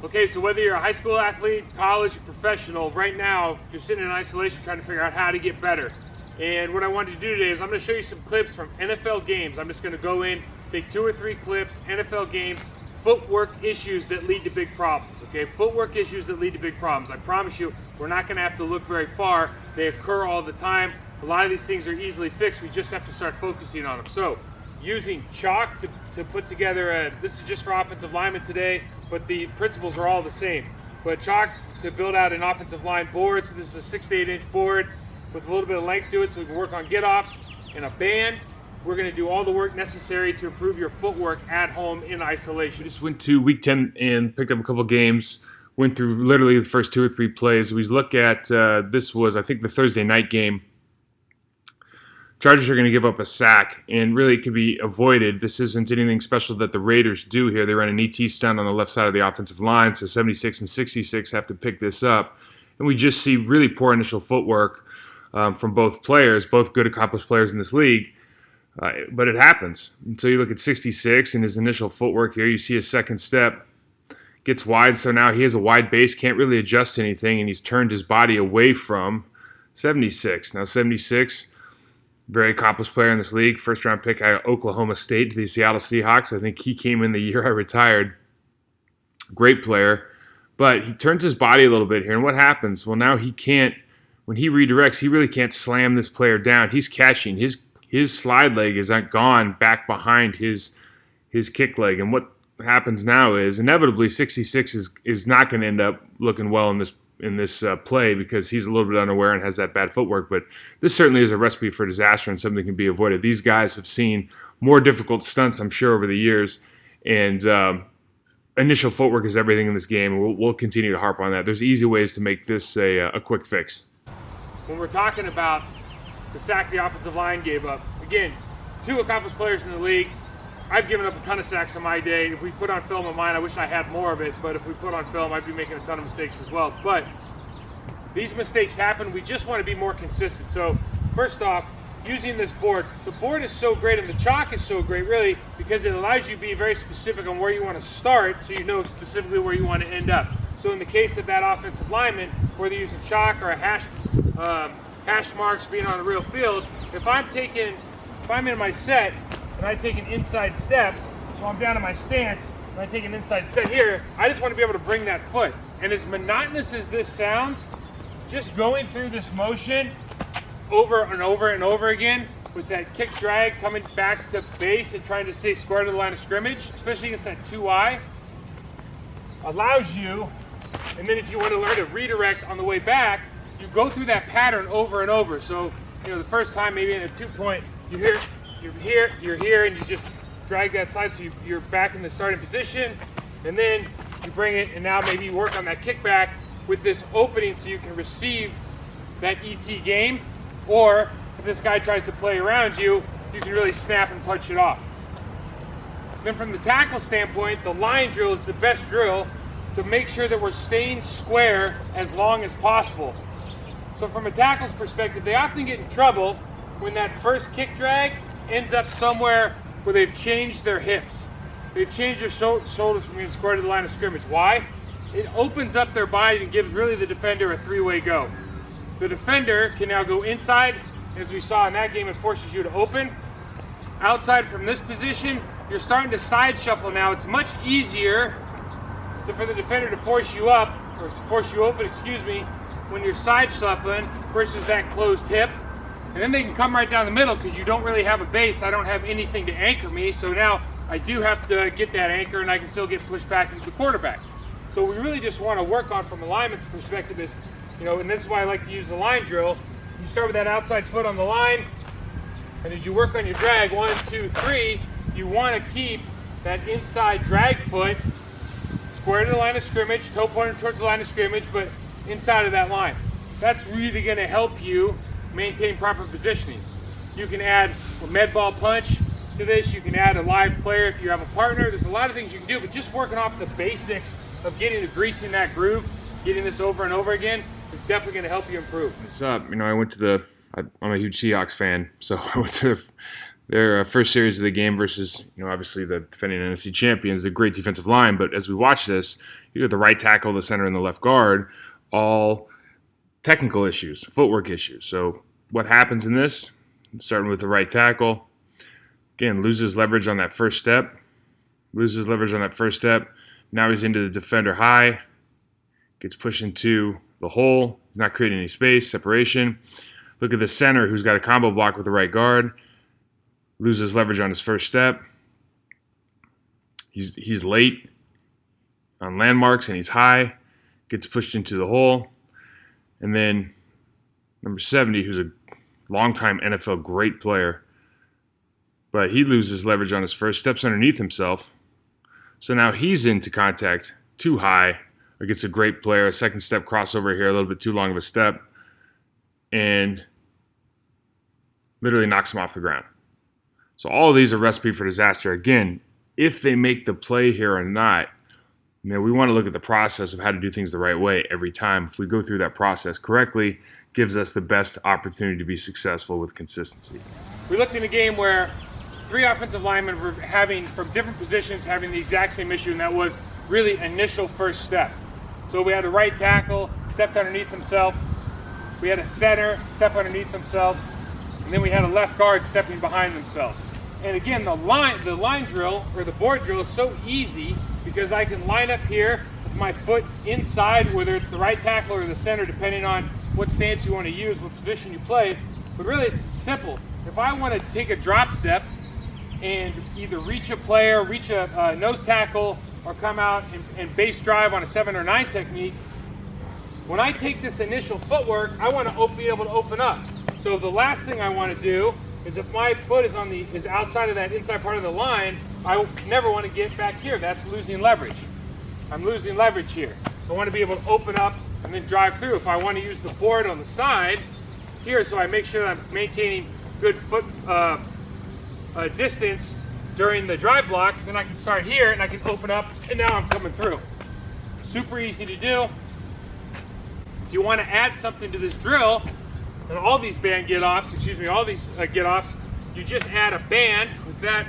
Okay, so whether you're a high school athlete, college, professional, right now you're sitting in isolation trying to figure out how to get better. And what I wanted to do today is I'm going to show you some clips from NFL games. I'm just going to go in, take 2 or 3 clips, NFL games, footwork issues that lead to big problems. Okay, footwork issues that lead to big problems. I promise you, we're not going to have to look very far. They occur all the time. A lot of these things are easily fixed. We just have to start focusing on them. So, using chalk to put together this is just for offensive linemen today, but the principles are all the same. But chalk to build out an offensive line board. So this is a 6 to 8 inch board with a little bit of length to it so we can work on get-offs. And a band. We're going to do all the work necessary to improve your footwork at home in isolation. Just went to week 10 and picked up a couple games. Went through literally the first 2 or 3 plays. We look at, this was I think the Thursday night game. Chargers are going to give up a sack, and really it could be avoided. This isn't anything special that the Raiders do here. They run an ET stunt on the left side of the offensive line, so 76 and 66 have to pick this up. And we just see really poor initial footwork from both players, both good accomplished players in this league. But it happens. And so you look at 66 and his initial footwork here. You see his second step gets wide, so now he has a wide base, can't really adjust anything, and he's turned his body away from 76. Now 76, very accomplished player in this league, first-round pick out of Oklahoma State to the Seattle Seahawks. I think he came in the year I retired. Great player, but he turns his body a little bit here, and what happens? Well, now he can't, when he redirects, he really can't slam this player down. He's catching. His slide leg is gone back behind his kick leg, and what happens now is inevitably 66 is not going to end up looking well in this play because he's a little bit unaware and has that bad footwork. But this certainly is a recipe for disaster and something that can be avoided. These guys have seen more difficult stunts, I'm sure, over the years, and initial footwork is everything in this game, and we'll continue to harp on that. There's easy ways to make this a quick fix. When we're talking about the sack the offensive line gave up, again, 2 accomplished players in the league. I've given up a ton of sacks in my day. If we put on film of mine, I wish I had more of it, but if we put on film, I'd be making a ton of mistakes as well. But these mistakes happen. We just want to be more consistent. So first off, using this board, the board is so great and the chalk is so great really because it allows you to be very specific on where you want to start so you know specifically where you want to end up. So in the case of that offensive lineman, whether using chalk or a hash marks being on a real field, if I'm in my set and I take an inside step, so I'm down in my stance, and I take an inside set here, I just want to be able to bring that foot. And as monotonous as this sounds, just going through this motion over and over and over again with that kick drag coming back to base and trying to stay square to the line of scrimmage, especially against that 2-eye, allows you, and then if you want to learn to redirect on the way back, you go through that pattern over and over. So, the first time maybe in a 2-point, you're here, and you just drag that side so you're back in the starting position, and then you bring it, and now maybe you work on that kickback with this opening so you can receive that ET game, or if this guy tries to play around you, you can really snap and punch it off. Then from the tackle standpoint, the line drill is the best drill to make sure that we're staying square as long as possible. So from a tackle's perspective, they often get in trouble when that first kick drag ends up somewhere where they've changed their hips. They've changed their shoulders from being square to the line of scrimmage. Why? It opens up their body and gives really the defender a 3-way go. The defender can now go inside, as we saw in that game, it forces you to open. Outside from this position, you're starting to side shuffle now. It's much easier for the defender to force you up, or force you open, when you're side shuffling versus that closed hip. And then they can come right down the middle because you don't really have a base. I don't have anything to anchor me, so now I do have to get that anchor and I can still get pushed back into the quarterback. So we really just want to work on, from a lineman's perspective, is, and this is why I like to use the line drill. You start with that outside foot on the line, and as you work on your drag, 1, 2, 3, you want to keep that inside drag foot square to the line of scrimmage, toe pointed towards the line of scrimmage, but inside of that line. That's really going to help you maintain proper positioning. You can add a med ball punch to this. You can add a live player if you have a partner. There's a lot of things you can do, but just working off the basics of getting the grease in that groove, getting this over and over again, is definitely going to help you improve. What's up? I went to I'm a huge Seahawks fan, so I went to their first series of the game versus, obviously the defending NFC champions, the great defensive line. But as we watch this, you got the right tackle, the center, and the left guard, all technical issues, footwork issues. So what happens in this? Starting with the right tackle, again, loses leverage on that first step. Now he's into the defender high, gets pushed into the hole, not creating any space, separation. Look at the center who's got a combo block with the right guard, loses leverage on his first step. He's late on landmarks and he's high, gets pushed into the hole. And then number 70, who's a longtime NFL great player, but he loses leverage on his first, steps underneath himself. So now he's into contact too high against a great player, a second step crossover here, a little bit too long of a step, and literally knocks him off the ground. So all of these are a recipe for disaster. Again, if they make the play here or not, we want to look at the process of how to do things the right way every time. If we go through that process correctly, gives us the best opportunity to be successful with consistency. We looked in a game where 3 offensive linemen were from different positions having the exact same issue, and that was really initial first step. So we had a right tackle, stepped underneath himself. We had a center, step underneath themselves. And then we had a left guard stepping behind themselves. And again, the line drill, or the board drill, is so easy because I can line up here with my foot inside, whether it's the right tackle or the center, depending on what stance you want to use, what position you play. But really, it's simple. If I want to take a drop step and either reach a player, reach a nose tackle, or come out and base drive on a 7 or 9 technique, when I take this initial footwork, I want to be able to open up. So the last thing I want to do is, if my foot is outside of that inside part of the line, I never want to get back here. That's losing leverage. I'm losing leverage here. I want to be able to open up and then drive through. If I want to use the board on the side here, so I make sure that I'm maintaining good foot distance during the drive block, then I can start here and I can open up, and now I'm coming through. Super easy to do. If you want to add something to this drill, and all these get-offs, you just add a band with that.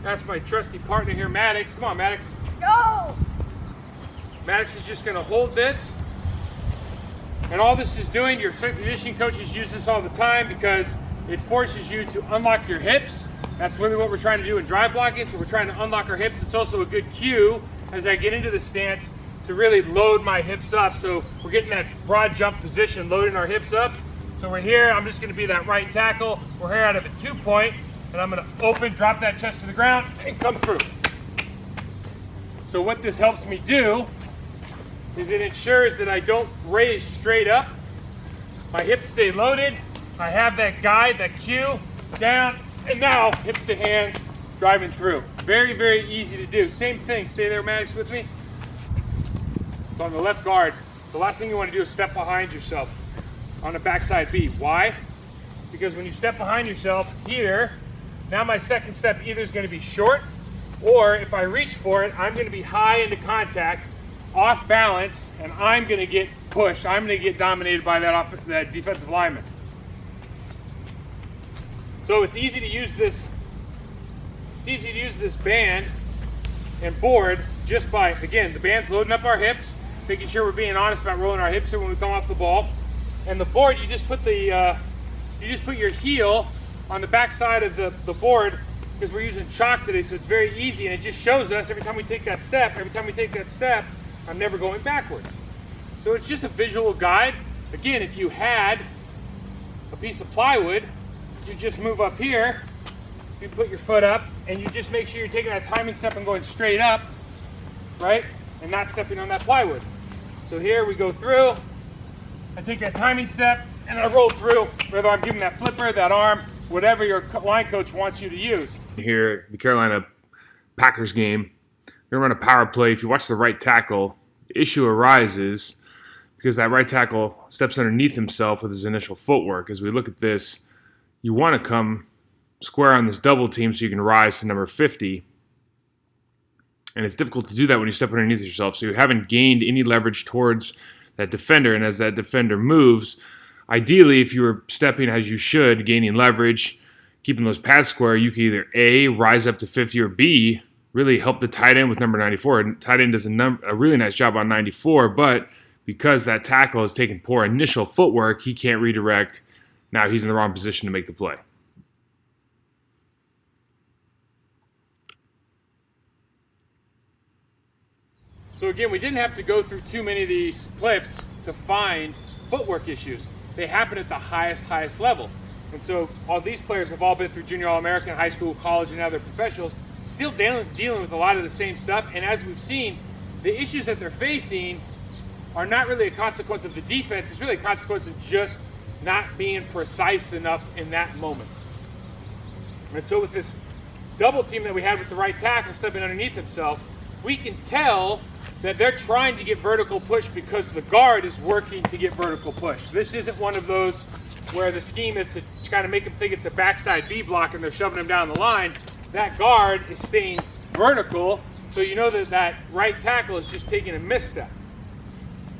That's my trusty partner here, Maddox. Come on, Maddox. Go! Maddox is just going to hold this. And all this is doing, your strength and conditioning coaches use this all the time because it forces you to unlock your hips. That's really what we're trying to do in drive blocking. So we're trying to unlock our hips. It's also a good cue as I get into the stance to really load my hips up. So we're getting that broad jump position, loading our hips up. So we're here, I'm just going to be that right tackle. We're here out of a 2-point, and I'm going to open, drop that chest to the ground, and come through. So what this helps me do is it ensures that I don't raise straight up. My hips stay loaded. I have that guide, that cue, down, and now hips to hands, driving through. Very, very easy to do. Same thing, stay there, Maddox, with me. So on the left guard, the last thing you want to do is step behind yourself on a backside beat. Why? Because when you step behind yourself here, now my second step either is going to be short, or if I reach for it, I'm going to be high into contact, off balance, and I'm going to get pushed. I'm going to get dominated by that defensive lineman. So it's easy to use this. It's easy to use this band and board just by, again, the band's loading up our hips, making sure we're being honest about rolling our hips when we come off the ball. And the board, you just put your heel on the back side of the board, because we're using chalk today, so it's very easy, and it just shows us every time we take that step, I'm never going backwards. So it's just a visual guide. Again, if you had a piece of plywood, you just move up here, you put your foot up, and you just make sure you're taking that timing step and going straight up, right? And not stepping on that plywood. So here we go through, I take that timing step, and I roll through, whether I'm giving that flipper, that arm, whatever your line coach wants you to use. Here, the Carolina Packers game, they're going to run a power play. If you watch the right tackle, the issue arises because that right tackle steps underneath himself with his initial footwork. As we look at this, you want to come square on this double team so you can rise to number 50. And it's difficult to do that when you step underneath yourself, so you haven't gained any leverage towards that defender. And as that defender moves, ideally, if you were stepping as you should, gaining leverage, keeping those pads square, you can either A, rise up to 50, or B, really help the tight end with number 94. And tight end does a really nice job on 94, but because that tackle has taken poor initial footwork, he can't redirect. Now he's in the wrong position to make the play. So again, we didn't have to go through too many of these clips to find footwork issues. They happen at the highest level. And so all these players have all been through junior All-American, high school, college, and now they're professionals, still dealing with a lot of the same stuff. And as we've seen, the issues that they're facing are not really a consequence of the defense. It's really a consequence of just not being precise enough in that moment. And so with this double team that we had with the right tackle stepping underneath himself, we can tell that they're trying to get vertical push because the guard is working to get vertical push. This isn't one of those where the scheme is to kind of make them think it's a backside B block and they're shoving them down the line. That guard is staying vertical, so you know that that right tackle is just taking a misstep.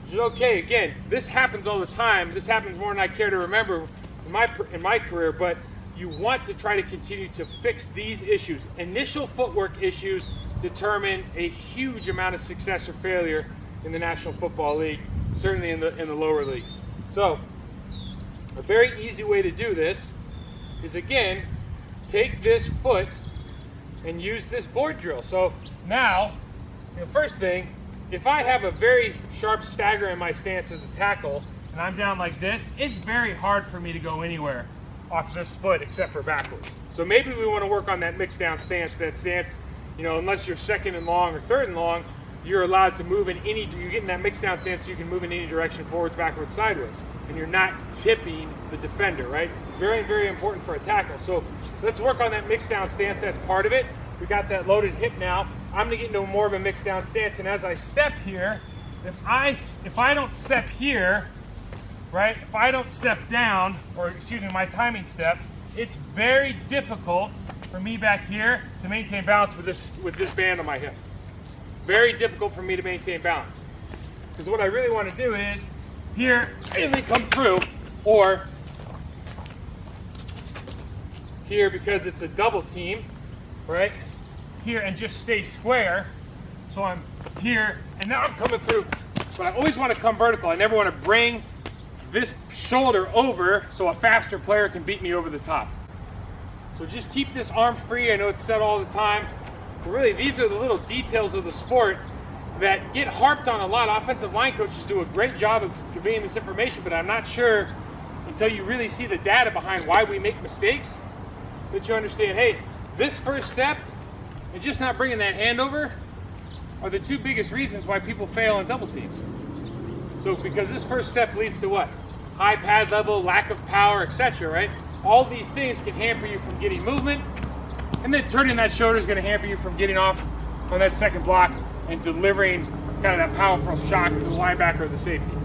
Which is okay. Again, this happens all the time. This happens more than I care to remember in my career, but you want to try to continue to fix these issues. Initial footwork issues determine a huge amount of success or failure in the National Football League, certainly in the lower leagues. So a very easy way to do this is, again, take this foot and use this board drill. So now, the first thing, if I have a very sharp stagger in my stance as a tackle and I'm down like this, it's very hard for me to go anywhere off this foot except for backwards. So maybe we want to work on that mixed down stance. That stance, you know, unless you're second and long or third and long, you're allowed to move in any, you're getting that mixed down stance so you can move in any direction, forwards, backwards, sideways. And you're not tipping the defender, right? Very, very important for a tackle. So let's work on that mixed down stance. That's part of it. We got that loaded hip now. I'm gonna get into more of a mixed down stance. And as I step here, if I don't step here, right? If I don't step down, or excuse me, my timing step, it's very difficult for me back here to maintain balance with this band on my hip. Very difficult for me to maintain balance. Because what I really want to do is here, and then come through, or here because it's a double team, right? Here and just stay square. So I'm here, and now I'm coming through. But I always want to come vertical. I never want to bring this shoulder over so a faster player can beat me over the top. So just keep this arm free. I know it's said all the time, but really these are the little details of the sport that get harped on a lot. Offensive line coaches do a great job of conveying this information, but I'm not sure until you really see the data behind why we make mistakes that you understand, hey, this first step and just not bringing that hand over are the two biggest reasons why people fail on double teams. So because this first step leads to what? High pad level, lack of power, etc., right? All these things can hamper you from getting movement, and then turning that shoulder is going to hamper you from getting off on that second block and delivering kind of that powerful shock to the linebacker or the safety.